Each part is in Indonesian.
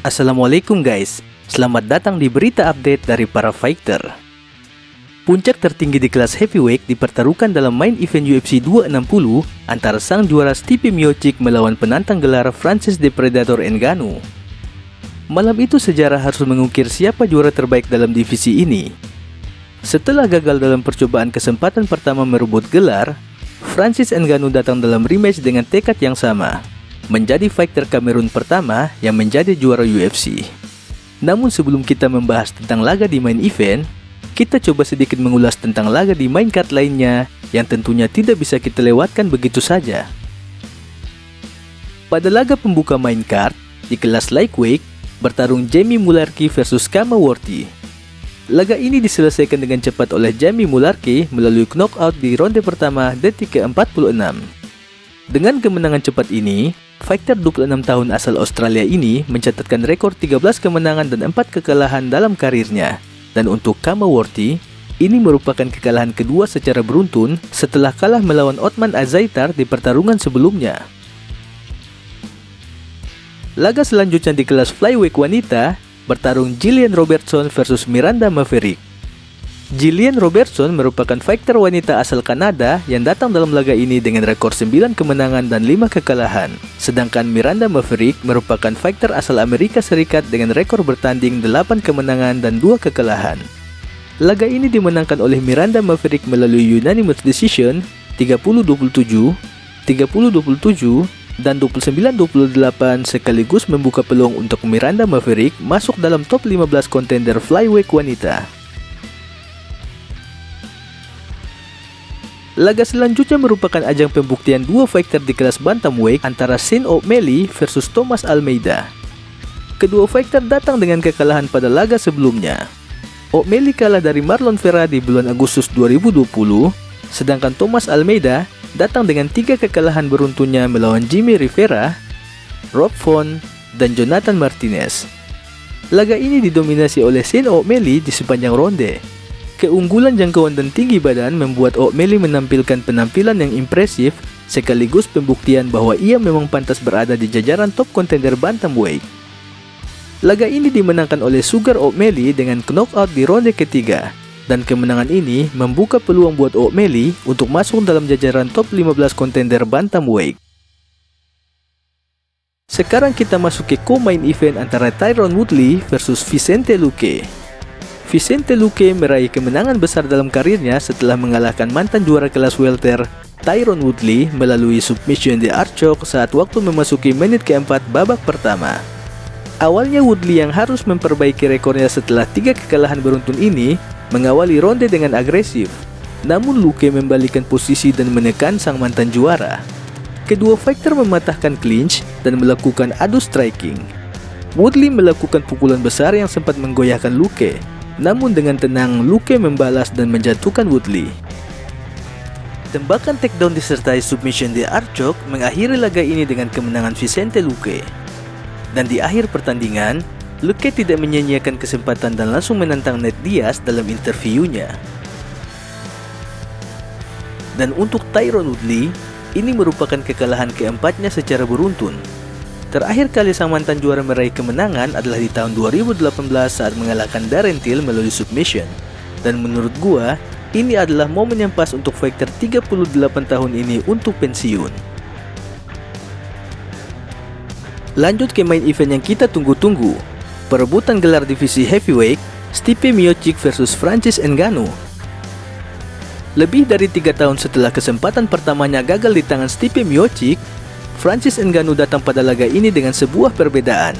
Assalamualaikum guys, selamat datang di berita update dari para fighter. Puncak tertinggi di kelas heavyweight dipertaruhkan dalam main event UFC 260 antara sang juara Stipe Miocic melawan penantang gelar Francis The Predator Ngannou. Malam itu sejarah harus mengukir siapa juara terbaik dalam divisi ini. Setelah gagal dalam percobaan kesempatan pertama merebut gelar, Francis Ngannou datang dalam rematch dengan tekad yang sama, menjadi fighter Kamerun pertama yang menjadi juara UFC. Namun sebelum kita membahas tentang laga di main event, kita coba sedikit mengulas tentang laga di main card lainnya yang tentunya tidak bisa kita lewatkan begitu saja. Pada laga pembuka main card, di kelas lightweight, bertarung Jamie Mullarkey versus Khama Worthy. Laga ini diselesaikan dengan cepat oleh Jamie Mullarkey melalui knockout di ronde pertama detik ke-46. Dengan kemenangan cepat ini, fighter 26 tahun asal Australia ini mencatatkan rekor 13 kemenangan dan 4 kekalahan dalam karirnya. Dan untuk Khama Worthy, ini merupakan kekalahan kedua secara beruntun setelah kalah melawan Othman Azaitar di pertarungan sebelumnya. Laga selanjutnya di kelas flyweight wanita, bertarung Gillian Robertson versus Miranda Maverick. Gillian Robertson merupakan fighter wanita asal Kanada yang datang dalam laga ini dengan rekor 9 kemenangan dan 5 kekalahan. Sedangkan Miranda Maverick merupakan fighter asal Amerika Serikat dengan rekor bertanding 8 kemenangan dan 2 kekalahan. Laga ini dimenangkan oleh Miranda Maverick melalui unanimous decision 30-27, 30-27, dan 29-28 sekaligus membuka peluang untuk Miranda Maverick masuk dalam top 15 kontender flyweight wanita. Laga selanjutnya merupakan ajang pembuktian dua fighter di kelas bantamweight antara Sean O'Malley versus Thomas Almeida. Kedua fighter datang dengan kekalahan pada laga sebelumnya. O'Malley kalah dari Marlon Vera di bulan Agustus 2020, sedangkan Thomas Almeida datang dengan 3 kekalahan beruntunnya melawan Jimmy Rivera, Rob Font, dan Jonathan Martinez. Laga ini didominasi oleh Sean O'Malley di sepanjang ronde. Keunggulan jangkauan dan tinggi badan membuat O'Malley menampilkan penampilan yang impresif sekaligus pembuktian bahwa ia memang pantas berada di jajaran top kontender bantamweight. Laga ini dimenangkan oleh Sugar O'Malley dengan knockout di ronde ketiga, dan kemenangan ini membuka peluang buat O'Malley untuk masuk dalam jajaran top 15 kontender bantamweight. Sekarang kita masuk ke co-main event antara Tyron Woodley versus Vicente Luque. Vicente Luque meraih kemenangan besar dalam karirnya setelah mengalahkan mantan juara kelas welter Tyron Woodley melalui submission di archok saat waktu memasuki menit keempat babak pertama. Awalnya Woodley yang harus memperbaiki rekornya setelah 3 kekalahan beruntun ini mengawali ronde dengan agresif. Namun Luque membalikan posisi dan menekan sang mantan juara. Kedua fighter mematahkan clinch dan melakukan adu striking. Woodley melakukan pukulan besar yang sempat menggoyahkan Luque. Namun dengan tenang, Luque membalas dan menjatuhkan Woodley. Tembakan takedown disertai submission di archok mengakhiri laga ini dengan kemenangan Vicente Luque. Dan di akhir pertandingan, Luque tidak menyia-nyiakan kesempatan dan langsung menantang Nate Diaz dalam interviewnya. Dan untuk Tyron Woodley, ini merupakan kekalahan keempatnya secara beruntun. Terakhir kali sang mantan juara meraih kemenangan adalah di tahun 2018 saat mengalahkan Darren Till melalui submission. Dan menurut gua, ini adalah momen yang pas untuk fighter 38 tahun ini untuk pensiun. Lanjut ke main event yang kita tunggu-tunggu. Perebutan gelar divisi heavyweight, Stipe Miocic versus Francis Ngannou. Lebih dari 3 tahun setelah kesempatan pertamanya gagal di tangan Stipe Miocic, Francis Ngannou datang pada laga ini dengan sebuah perbedaan.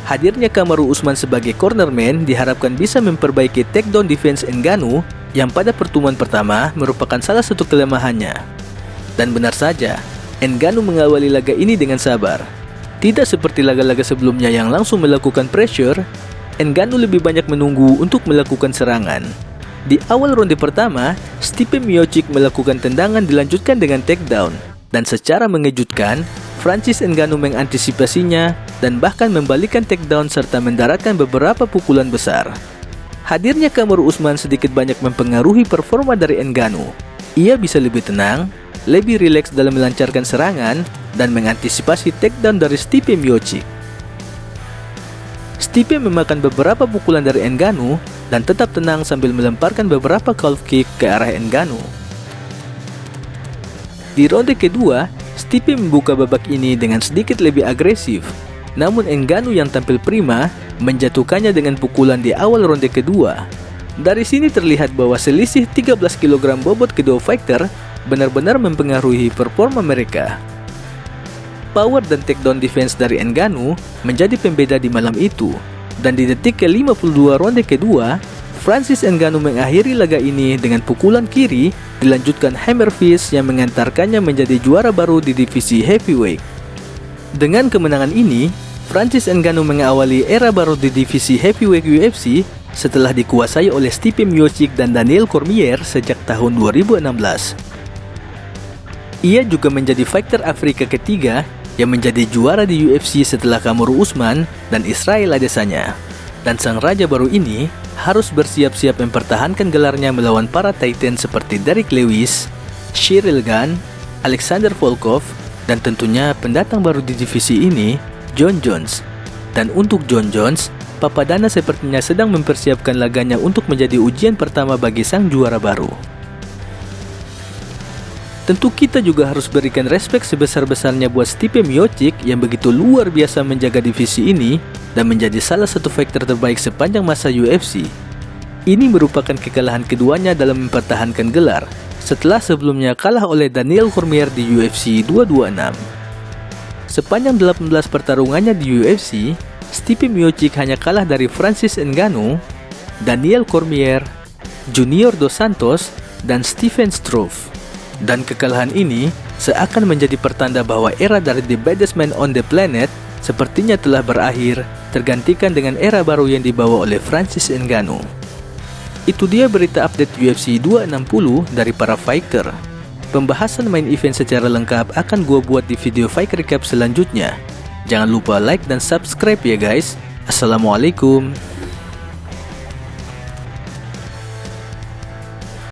Hadirnya Kamaru Usman sebagai cornerman diharapkan bisa memperbaiki takedown defense Ngannou yang pada pertemuan pertama merupakan salah satu kelemahannya. Dan benar saja, Ngannou mengawali laga ini dengan sabar. Tidak seperti laga-laga sebelumnya yang langsung melakukan pressure, Ngannou lebih banyak menunggu untuk melakukan serangan. Di awal ronde pertama, Stipe Miocic melakukan tendangan dilanjutkan dengan takedown. Dan secara mengejutkan, Francis Ngannou mengantisipasinya dan bahkan membalikan takedown serta mendaratkan beberapa pukulan besar. Hadirnya Kamaru Usman sedikit banyak mempengaruhi performa dari Ngannou. Ia bisa lebih tenang, lebih rileks dalam melancarkan serangan, dan mengantisipasi takedown dari Stipe Miocic. Stipe memakan beberapa pukulan dari Ngannou dan tetap tenang sambil melemparkan beberapa calf kick ke arah Ngannou. Di ronde kedua, Stipe membuka babak ini dengan sedikit lebih agresif, namun Ngannou yang tampil prima menjatuhkannya dengan pukulan di awal ronde kedua. Dari sini terlihat bahwa selisih 13 kg bobot kedua fighter benar-benar mempengaruhi performa mereka. Power dan takedown defense dari Ngannou menjadi pembeda di malam itu, dan di detik ke-52 ronde kedua, Francis Ngannou mengakhiri laga ini dengan pukulan kiri dilanjutkan hammer fist yang mengantarkannya menjadi juara baru di divisi heavyweight. Dengan kemenangan ini, Francis Ngannou mengawali era baru di divisi heavyweight UFC setelah dikuasai oleh Stipe Miocic dan Daniel Cormier sejak tahun 2016. Ia juga menjadi fighter Afrika ketiga yang menjadi juara di UFC setelah Kamaru Usman dan Israel Adesanya. Dan sang raja baru ini harus bersiap-siap mempertahankan gelarnya melawan para titan seperti Derrick Lewis, Cyril Gane, Alexander Volkov, dan tentunya pendatang baru di divisi ini, Jon Jones. Dan untuk Jon Jones, Papadana sepertinya sedang mempersiapkan laganya untuk menjadi ujian pertama bagi sang juara baru. Tentu kita juga harus berikan respek sebesar-besarnya buat Stipe Miocic yang begitu luar biasa menjaga divisi ini dan menjadi salah satu fighter terbaik sepanjang masa UFC. Ini merupakan kekalahan keduanya dalam mempertahankan gelar, setelah sebelumnya kalah oleh Daniel Cormier di UFC 226. Sepanjang 18 pertarungannya di UFC, Stipe Miocic hanya kalah dari Francis Ngannou, Daniel Cormier, Junior Dos Santos, dan Stephen Struve. Dan kekalahan ini seakan menjadi pertanda bahwa era dari The Baddest Man on the Planet sepertinya telah berakhir, tergantikan dengan era baru yang dibawa oleh Francis Ngannou. Itu dia berita update UFC 260 dari para fighter. Pembahasan main event secara lengkap akan gua buat di video fight recap selanjutnya. Jangan lupa like dan subscribe ya guys. Assalamualaikum.